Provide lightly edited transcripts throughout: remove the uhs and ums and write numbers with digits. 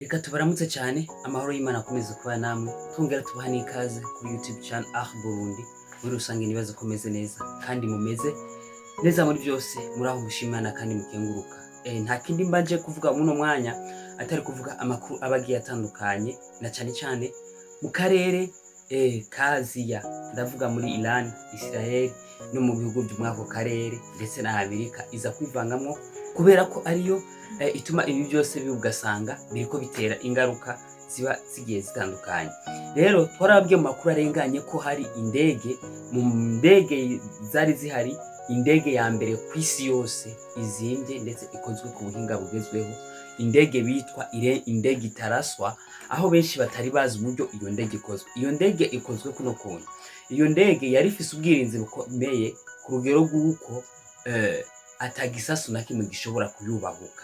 Reka tubaramutse cyane amahoro y'Imana akomeze kuba namwe twongera tubaha n'ikaze kuri YouTube channel Burundi. Muri rusange nibaza komeze neza kandi mumeze neza muri byose, muraho mushimana kandi mukenguruka. Nta kindi mbanje kuvuga muno mwanya atari kuvuga amakuru abagiye atandukanye na cyane mu karere kaziya, ndavuga muri Iran, Israel no mu bihugu byo mwako karere ndetse na Amerika iza kwivangamwo kubera ko ariyo ituma ibi byose biugasanga biriko bitera ingaruka ziba zigiye zitandukanye. Rero twarabwiye mu makuru arenganye ko hari mu ndege zari zihari, indege ya mbere ku isi yose izimvye ndetse ikozwe ku buhinga bugezweho, indege bitwa indege itaraswa, aho benshi batari bazi uburyo iyo ndege ikozwe. Iyo ndege ikozwe kuno kuntu: iyo ndege yari ifise ubwirinzi bukomeye ku rugero rw'uko atagisasu na kimwe gishobora kuyubahuka.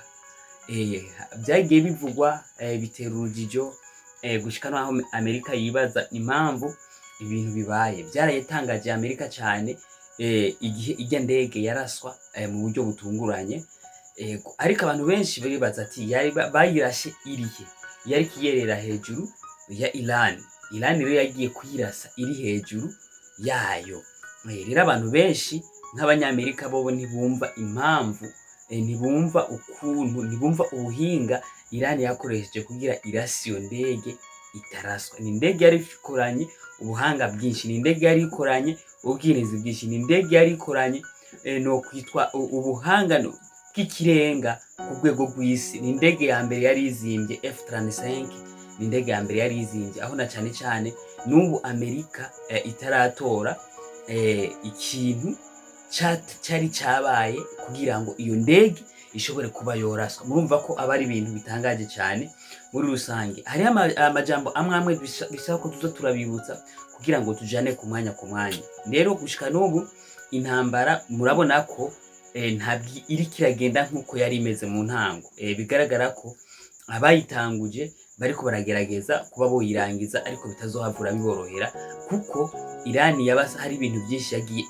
Byagiye bivugwa bitera urujijo gushika naho Amerika yibaza impamvu ibintu bibaye. Byarayitangaje Amerika cyane igihe ijya ndege yaraswa mu buryo butunguranye, ariko abantu benshi baribaza ati yari bayirashe irihe, yari kiyerera hejuru ya Iran rero yagiye kuyirasa iri hejuru yayo. Rero abantu benshi nk'abanyamerika bobo ntibumva impamvu, ntibumva ubuhinga Iran yakoresheje kugira irasi iyo ndege itaraswa. Ni indege yari ikoranye ubuhanga bwinshi, ni indege yari ikoranye ubwirinzi bwinshi, ni indege yari ikoranye no kwitwa ubuhanga bw'ikirenga ku rwego rw'isi. Ni indege ya mbere yari izimbye F-35, ni indege ya mbere yari izimbye, aho na cyane n'ubu Amerika itaratora ikintu cyari cyabaye kugira ngo iyo ndege ishobore kuba yoraswa. Murumva ko aba ari ibintu bitangaje cyane. Muri rusange hari amajambo amwe bisaba ko tuzo turabibutsa kugira ngo tujane ku mwanya. Rero gushika n'ubu intambara murabona ko ntabwo iri kiragenda nkuko yari imeze mu ntango. Bigaragara ko abayitanguje bariko baragerageza kuba boyirangiza, ariko bitazohavura biborohera kuko Iran hari ibintu byinshi yagiye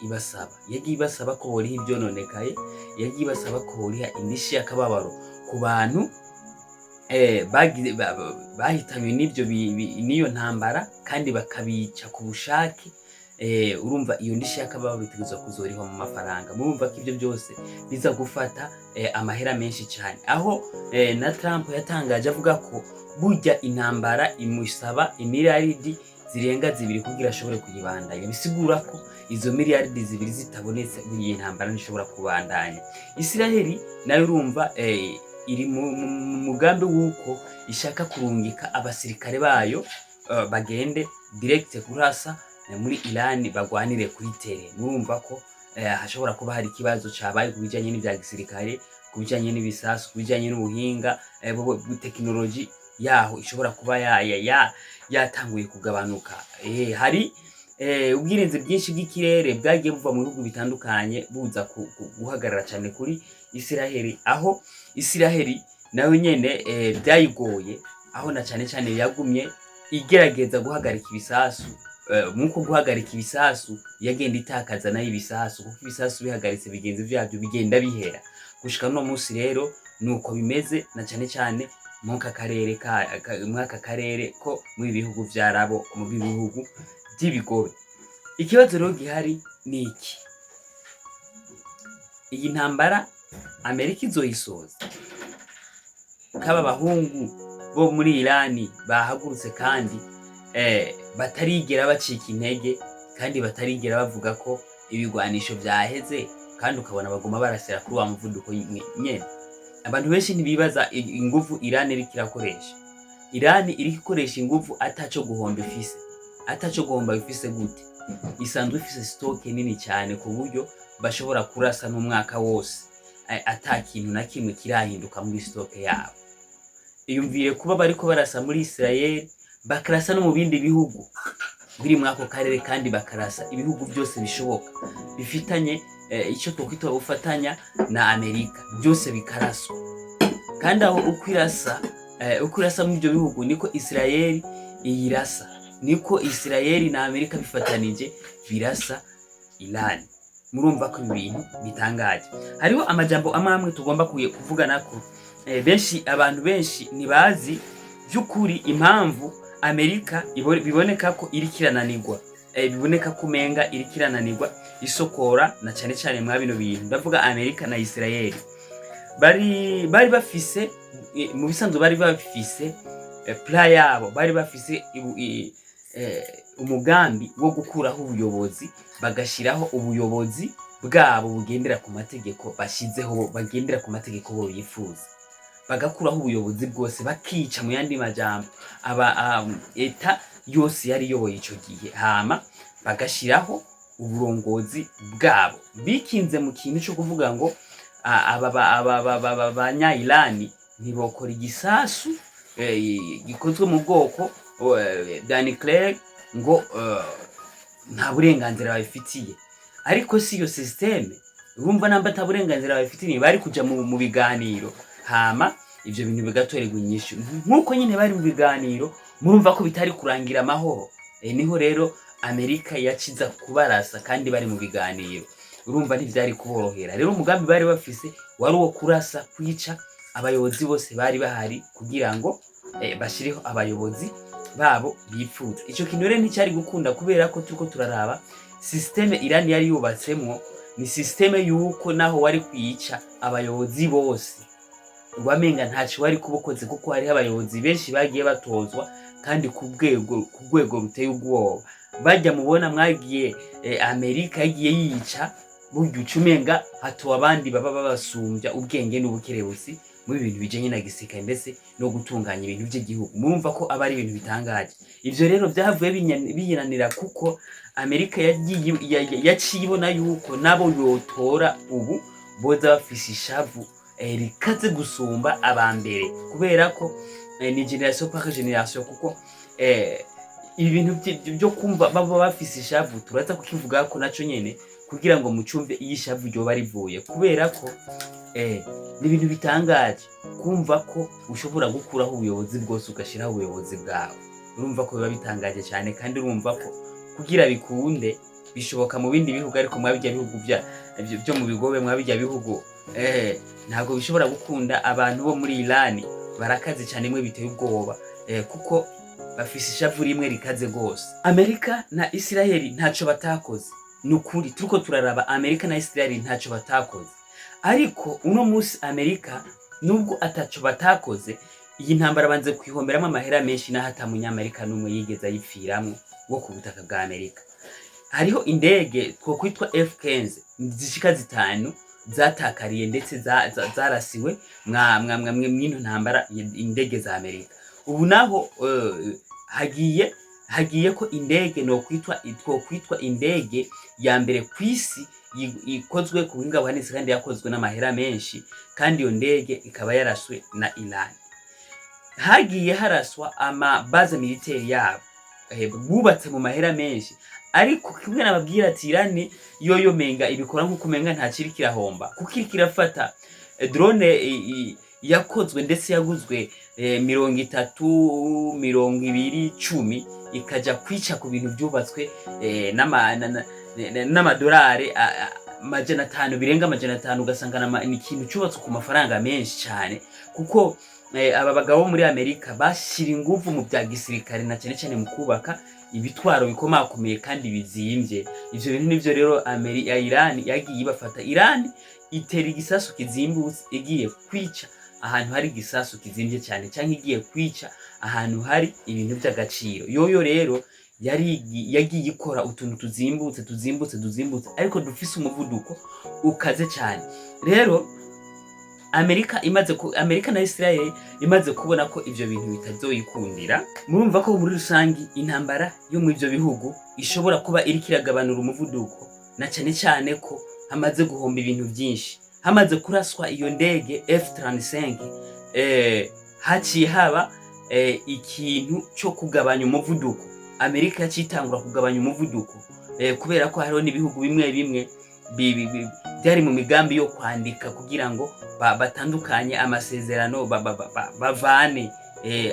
ibasaba ko boriha ibyononekaye, yagiye ibasaba ko boriha indishi y'akababaro ku bantu bahitanywe n'iyo ntambara kandi bakabica ku bushake. Urumva iyo ndishi y'akababaro bitegerezwa kuzorihwa mu mafaranga. Murumva ko ibyo byose biza gufata amahera menshi cyane, aho na Trump yatangaje avuga ko burya intambara imusaba imiliyaridi zirenga 2 kugira ashobore kuyibandanya. Bisigura ko izo miliyaridi 2 zitabonetse iyi ntambara ntishobora kubandanya. Israel nayo urumva iri mu mugambi w'uko ishaka kurungika abasirikare bayo bagende direct kurasa muri Iran bagwanire kuri tere. Murumva ko hashobora kuba hari ikibazo cyabaye ku bijanye n'ibya gisirikare, ku bijanye n'ibisasu, ku bijanye n'ubuhinga tekinoloji yaho ishobora kuba yatanguye kugabanuka. Hari ubwirinzi bwinshi bw'ikirere bwagiye buva mu bihugu bitandukanye buza guhagarara cyane kuri Israel, aho Israel nayo nyene byayigoye, aho na cyane yagumye igerageza guhagarika ibisasu. Muko guhagarika ibisasu yagenda itakaza nayo ibisasu, kuko ibisasu bihagaritse bigenzi byabyo bigenda bihera. Gushika no munsi rero nuko bimeze, na cyane mwaka karere ko muri bihugu byarabo, mu bihugu by'ibigobe. Ikibazo rero gihari ni iki: iyi ntambara Amerika izoyisoza kaba bahungu bo muri Iran bahagurutse kandi batarigera bacika intege, kandi batarigera bavuga ko ibigwanisho byaheze, kandi ukabona baguma barasera kuri wa muvuduko nyene. Abantu benshi ntibibaza ingufu Iran iri kirakoresha. Iran iri ikoresha ingufu ataco guhomba ifise gute? Isanzwe ifise stock nini cyane ku buryo bashobora kurasa n'umwaka wose atakintu na kimwe kirahinduka muri stock yabo. Iyumviye kuba bariko barasa muri Israel, bakarasa no mu bindi bihugu biri muri ako karere, kandi bakarasa ibihugu byose bishoboka bifitanye icyo twokwita ufatanya na Amerika, byose bikaraswa. Kandi aho ukwirasa muri ibyo bihugu niko Israel iyirasa, niko Israel na Amerika bifatanije birasa Iran. Murumva ko ibintu bitangaje. Hariho amajambo amwe tugomba kuvugana ko abantu benshi ntibazi by'ukuri impamvu Amerika biboneka ko iri kirananirwa, biboneka ko umenga iri kirananirwa isokora na cyane cyane mwa bino bintu. Ndavuga Amerika na Israel bari bafise mu bisanzwe bari bafise plan yabo, bari bafise umugambi wo gukuraho ubuyobozi bagashiraho ubuyobozi bwabo bugendera ku mategeko bashizeho, bagendera ku mategeko bo yifuza, bagakuraho ubuyobozi bwose bakica mu yandi majambo eta yose yari yoboye ico gihe, hama bagashiraho uburongozi bwabo bikinze mu kintu cyo kuvuga ngo abanya Irani ntibokora igisasu gikozwe mu bwoko bwa nucleaire ngo nta burenganzira babifitiye. Ariko si iyo systeme urumva namba nta burenganzira babifitiye, bari kuja mu biganiro hama ivyo bintu bigatorerwa inyishu. Nkuko nyine bari mu biganiro murumva ko bitari kurangira amahoro, niho rero Amerika yaciza kubarasa kandi bari mu biganiro, urumva ntivyari kuborohera. Rero umugambi bari bafise wari uwo kurasa, kwica abayobozi bose bari bahari kugira ngo bashiriho abayobozi babo bifuza. Ico kintu rero nticyari gukunda kubera ko turiko turaraba systeme Irani yari yubatsemwo ni systeme yuko naho wari kwica abayobozi bose wamenga ntaci wari kubokoze, kuko hari abayobozi benshi bagiye batozwa kandi ku rwego ruteye ubwoba. Bajya mubona mwagiye Amerika yagiye yica buryo ucumenga hatowe abandi baba babasumbya ubwenge n'ubukerebusi muri ibintu bijanye na gisirikare ndetse no gutunganya ibintu by'igihugu. Murumva ko aba ari ibintu bitangaje. Ivyo rero byavuye biyiranira kuko Amerika yaciye ibona yuko nabo yotora ubu boza bafise ishavu rikaze gusumba abambere, kubera ko ni generation par generation, kuko ibintu byo kumva baba bafise ishavu turaza kukivuga ko naco nyene kugira ngo mucumve iyishavu ryo barivuye, kubera ko ni ibintu bitangaje kumva ko ushobora gukuraho ubuyobozi bwose ugashiraho ubuyobozi bwawe. Urumva ko biba bitangaje cyane, kandi urumva ko kugira bikunde bishoboka mu bindi bihugu, ariko mwabijya bihugu byo mu bigobe, mwabijya bihugu ntago bishobora gukunda. Abantu bo muri Irani barakaze cyane, mwe biteye ubwoba kuko bafise ishavu rimwe rikaze gose. Amerika na Israel ntaco batakoze, nukuri turiko turaraba Amerika na Israel ntaco batakoze, ariko uno musi Amerika nubwo ataco batakoze, iyi ntambara banze kwihomberamo amahera menshi na hata munyamerika numwe yigeze ayipfiramwo wo ku butaka bwa Amerika. Hariho indege two kwitwa F-15 zishika 5 zatakariye ndetse zarasiwe mwino ntambara indege za Amerika. Ubu naho hagiye ko indege no kwitwa indege ya mbere kwisi ikozwe ku buhinga buhanitse kandi yakozwe n'amahera menshi, kandi iyo ndege ikaba yaraswe na Iran. Hagiye haraswa ama base militaire yabo bubatse mu mahera menshi, ariko kimwe nababwira ati Iran yoyo menga ibikora nkuko menga nta kiri kirahomba, kuko kirafata drone yakozwe ndetse yaguzwe 30, 20, 10 ikaja kwica ku bintu byubatswe n'amadolari majana 5 birenga amajana 5, ugasanga ni ikintu cyubatswe ku mafaranga menshi cyane, kuko aba bagabo muri Amerika bashira ingufu mu bya gisirikare na cyane cyane mu kubaka ibitwaro bikomakomeye kandi bizimvye. Ivyo bintu nivyo rero Iran yagiye bafata. Iran itera igisasu kizimbutse igiye kwica ahantu hari igisasu kizimvye cyane, cyangwa igiye kwica ahantu hari ibintu by'agaciro. Yoyo rero yagiye ikora utuntu tuzimbutse ariko dufise umuvuduko ukaze cyane. Rero Amerika na Israel imaze kubona ko ivyo bintu bitazoyikundira, murumva ko muri rusangi intambara yo mu ivyo bihugu ishobora kuba iri kiragabanura umuvuduko, na cyane cyane ko hamaze guhomba ibintu byinshi. Hamaze kuraswa iyo ndege F-35 haciye haba ikintu cyo kugabanya umuvuduko. Amerika yacitangura kugabanya umuvuduko kubera ko hariho n'ibihugu bimwe byari mu migambi yo kwandika kugira ngo batandukanye amasezerano bavane.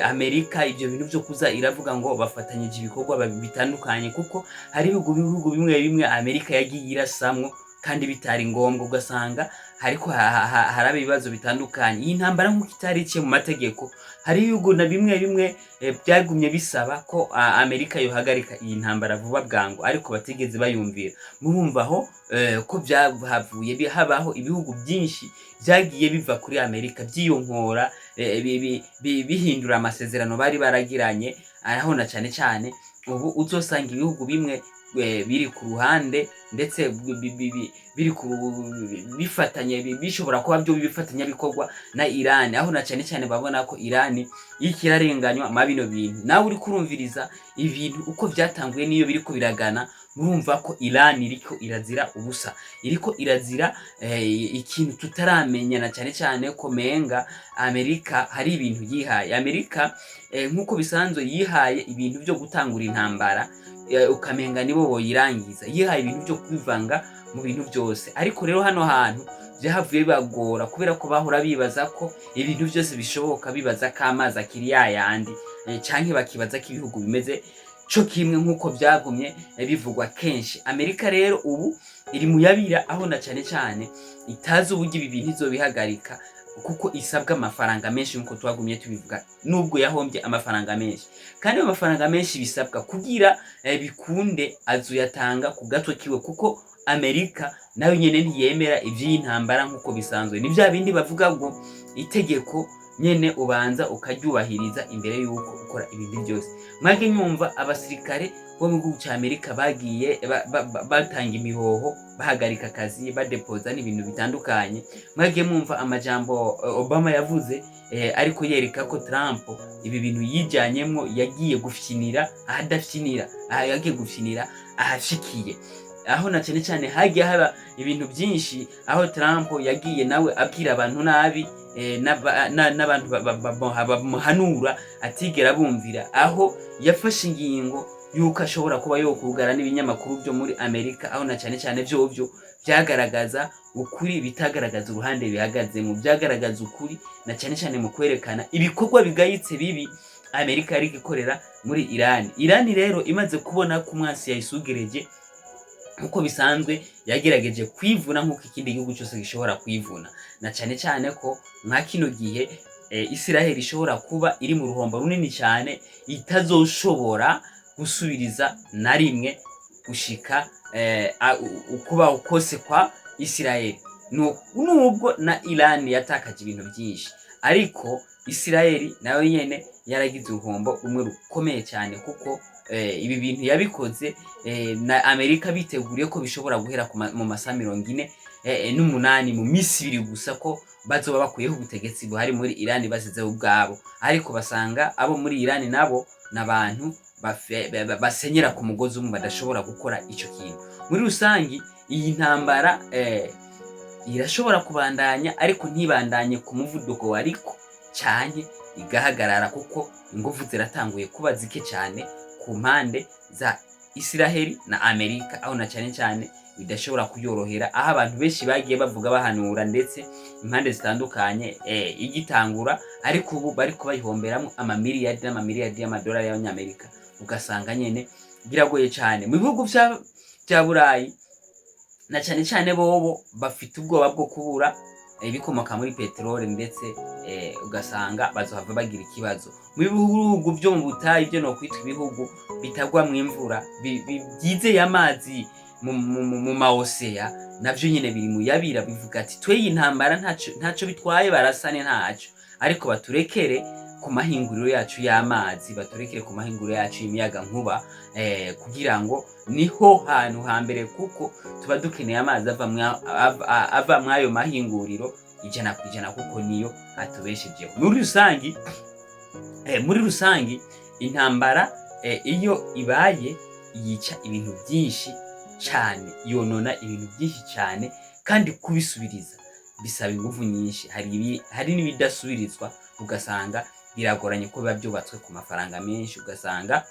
Amerika ivyo bintu byo kuza iravuga ngo bafatanyije ibikorwa bitandukanye, kuko hari ibihugu bimwe Amerika yagiye irasamwo kandi bitari ngombwa, ugasanga hariko haraba ibibazo bitandukanye. Iyi ntambara nk'uko itari iciye mu mategeko hari ibihugu na bimwe bimwe byagumye bisaba ko Amerika yohagarika iyi ntambara vuba bwangu, ariko batigeze bayumvira. Murumva aho ko byahavuye habaho ibihugu byinshi byagiye biva kuri Amerika byiyonkora, bihindura amasezerano bari baragiranye, aho na cyane cyane ubu uzosanga ibihugu bimwe biri ku ruhande ndetse biri bifatanye, bishobora kuba byo bifatanya bikorwa na Iran, aho na cyane cyane babona ko Iran ikirarenganywa mabino bintu. Nawe uri kurumviriza ibintu uko byatanguye niyo biriko biragana, murumva ko Iran iriko irazira ubusa, iriko irazira ikintu tutaramenya, na cyane cyane ko menga Amerika hari ibintu yihaye. Amerika nkuko bisanzwe yihaye ibintu byo gutangura intambara, ukamenga nibo boyirangiza, yihaye ibintu byo kwivanga mu bintu byose. Ariko rero hano hantu byahavuye bagora, kubera ko bahora bibaza ko ibintu byose bishoboka, bibaza ko amazi akiri yayandi, canke bakibaza ko ibihugu bimeze co kimwe nkuko byagumye bivugwa kenshi. Amerika rero ubu iri mu yabira, aho na cyane cyane itazi uburyo ibi bintu izobihagarika, kuko isabwa amafaranga menshi nkuko twagumye tubivuga, nubwo yahombye amafaranga menshi. Kandi amafaranga menshi bisabwa kugira bikunde azuyatanga ku gatwe kiwe, kuko Amerika nayo nyene ntiyemera ivy'intambara nkuko bisanzwe. Ni bya bindi bavuga ngo itegeko nyene ubanza ukaryubahiriza imbere yuko ukora ibindi byose. Mwage nyumva abasirikare bo mu gihugu cya Amerika bagiye batanga imihoho, bahagarika akazi, badepoza n'ibintu bitandukanye. Mwage mwumva amajambo Obama yavuze, ariko yereka ko Trump ibi bintu yijanyemwo yagiye gufyinira ahadafyinira, yagiye gufyinira ahashikiye. Aho na cyane cyane hagiye haba ibintu byinshi, aho Trump yagiye nawe abwira abantu nabi, n'abantu bamuhanura atigera bumvira, aho yafashe ingingo yuko ashobora kuba yokugara n'ibinyamakuru byo muri Amerika, aho na cyane cyane byo byagaragaza ukuri, bitagaragaza uruhande bihagaze mu, byagaragaza ukuri na cyane cyane mu kwerekana ibikorwa bigayitse bibi Amerika yari ikorera muri Iran. Iran rero imaze kubona ko umwasi yayisugereje uko bisanzwe, yagerageje kwivuna nkuko ikindi gihugu cyose gishobora kwivuna, na cyane cyane ko nka kino gihe Israel ishobora kuba iri mu ruhombo runini cyane, itazoshobora gusubiriza na rimwe gushika ukuba ukose kwa Israel, nubwo na Iran yatakaje ibintu byinshi, ariko Israel nayo nyene yaragize uruhombo rumwe rukomeye cyane, kuko ibi bintu yabikoze na Amerika biteguriye ko bishobora guhera mu masaha 48 mu misi 2 gusa, ko bazoba bakuyeho ubutegetsi buhari muri Iran basizeho ubwabo. Ariko basanga abo muri Iran nabo nabantu basenyera ku mugozi umwe, badashobora gukora icyo kintu. Muri rusangi iyi ntambara irashobora kubandanya, ariko ntibandanye ku muvuduko wariko cyane, igahagarara kuko ingufu ziratanguye kuba zike cyane ku mpande za Israel na Amerika, aho na cyane cyane bidashobora kuyorohera, aho abantu benshi bagiye bavuga bahanura ndetse impande zitandukanye igitangura, ariko ubu bari kubayihomberamo amamiliyari n'amamiliyari y'amadolari y'abanyamerika. Ugasanga nyene biragoye cyane mu bihugu bya Burayi, na cyane cyane bobo bafite ubwoba bwo kubura ibikomoka muri peteroli, ndetse ugasanga bazohava bagira ikibazo. Mu bihugu byo mu butayu, byo no kwitwa ibihugu bitagwa mu imvura, byizeye amazi mu maoseya, navyo nyene biri mu yabira, bivuga ati twe intambara ntaco bitwaye, barasane ntaco, ariko baturekere ku mahinguriro yacu y'amazi, baturekere ku mahinguriro yacu y'imiyaga nkuba, kugira ngo niho hantu hambere, kuko tuba dukeneye amazi ava mwayo mahinguriro 100%, kuko niyo atubeshejeho. Muri rusangi intambara iyo ibaye yica ibintu byinshi cyane, yonona ibintu byinshi cyane, kandi kubisubiriza bisaba ingufu nyinshi. Hari n'ibidasubirizwa, ugasanga biragoranye ko biba byubatswe ku mafaranga menshi, ugasanga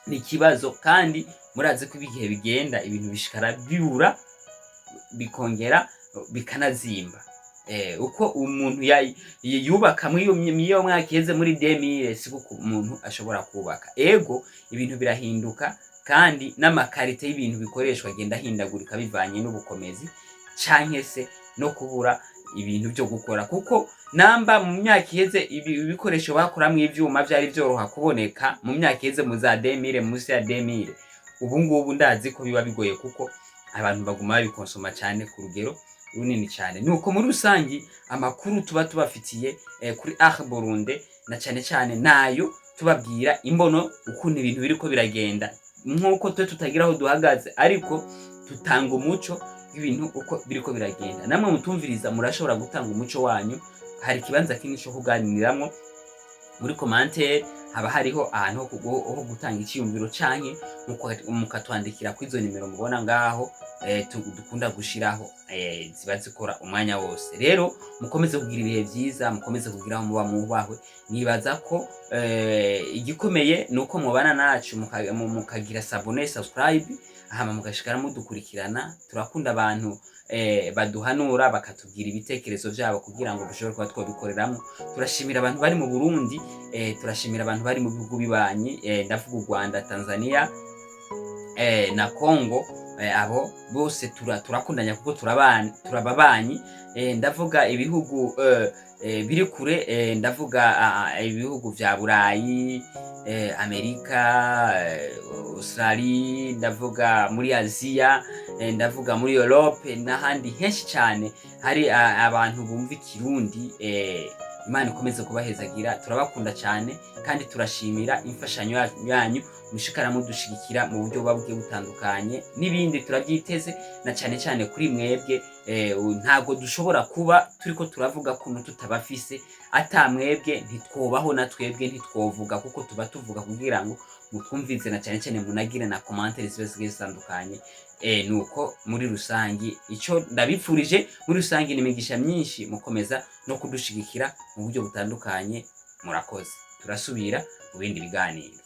ni ikibazo. Kandi murazi ko ibigihe bigenda ibintu bishikara bibura, bikongera bikanazimba. Uko umuntu yubaka iyo mwakeze muri 2000, siko umuntu ashobora kubaka. Ego ibintu birahinduka, kandi n'amakarite y'ibintu bikoreshwa agenda hindagurika bivanye n'ubukomezi canke se no kubura ibintu byo gukora, kuko namba mu myaka iheze ibikoresho bakoramwo ivyuma vyari vyoroha kuboneka mu myaka iheze mu za 2000 munsi ya 2000, ubu ngubu ndazi ko biba bigoye kuko abantu baguma babikonsoma cyane ku rugero runini cyane. Nuko muri rusangi amakuru tuba tubafitiye kuri Akh Burundi na cyane cyane nayo tubabwira imbono ukuntu ibintu biriko biragenda, nkuko twe tutagira aho duhagaze ariko tutanga umuco ibintu uko biriko biragenda. Namwe mutumviriza murashobora gutanga umuco wanyu, hari kibanza kinini cyo kuganiriramwo muri commentaire, haba hariho ahantu ho gutanga icyumviro canke mukatwandikira kwizo nimero mubona ngaho dukunda gushiraho ziba zikora umwanya wose. Rero mukomeze kugira ibihe byiza, mukomeze kugira aho muba mubahwe. Nibaza ko igikomeye nuko mubana nacu mukagira subscribe, hama mugashikara mudukurikirana. Turakunda abantu baduhanura bakatubwira ibitekerezo byabo kugira ngo dushobore kuba twabikoreramwo. Turashimira abantu bari mu Burundi, turashimira abantu bari mu bihugu bibanye, ndavuga u Rwanda, Tanzania na Congo. Abo bose turakundanya kuko turababanyi. Ndavuga ibihugu biri kure, ndavuga ibihugu vya Burayi, Amerika, Australia, ndavuga muri Asia, ndavuga muri Europe n'ahandi henshi cyane hari abantu bumva Ikirundi. Imana ikomeze kubahezagira, turabakunda cyane kandi turashimira imfashanyo yanyu mushikara mudushigikira mu buryo bwabwe butandukanye. N'ibindi turabyiteze na cyane cyane kuri mwebwe. Ntago dushobora kuba turiko turavuga kuntu tutabafise, ata mwebwe ntitwobaho na twebwe ntitwovuga, kuko tuba tuvuga kugira ngo mutwumvize na cyane cyane munagire na commentaires zitandukanye. Nuko muri rusangi ico ndabipfurije muri rusangi n'imigisha myinshi, mukomeza no kudushigikira mu buryo butandukanye. Murakoze, turasubira mu bindi biganiro.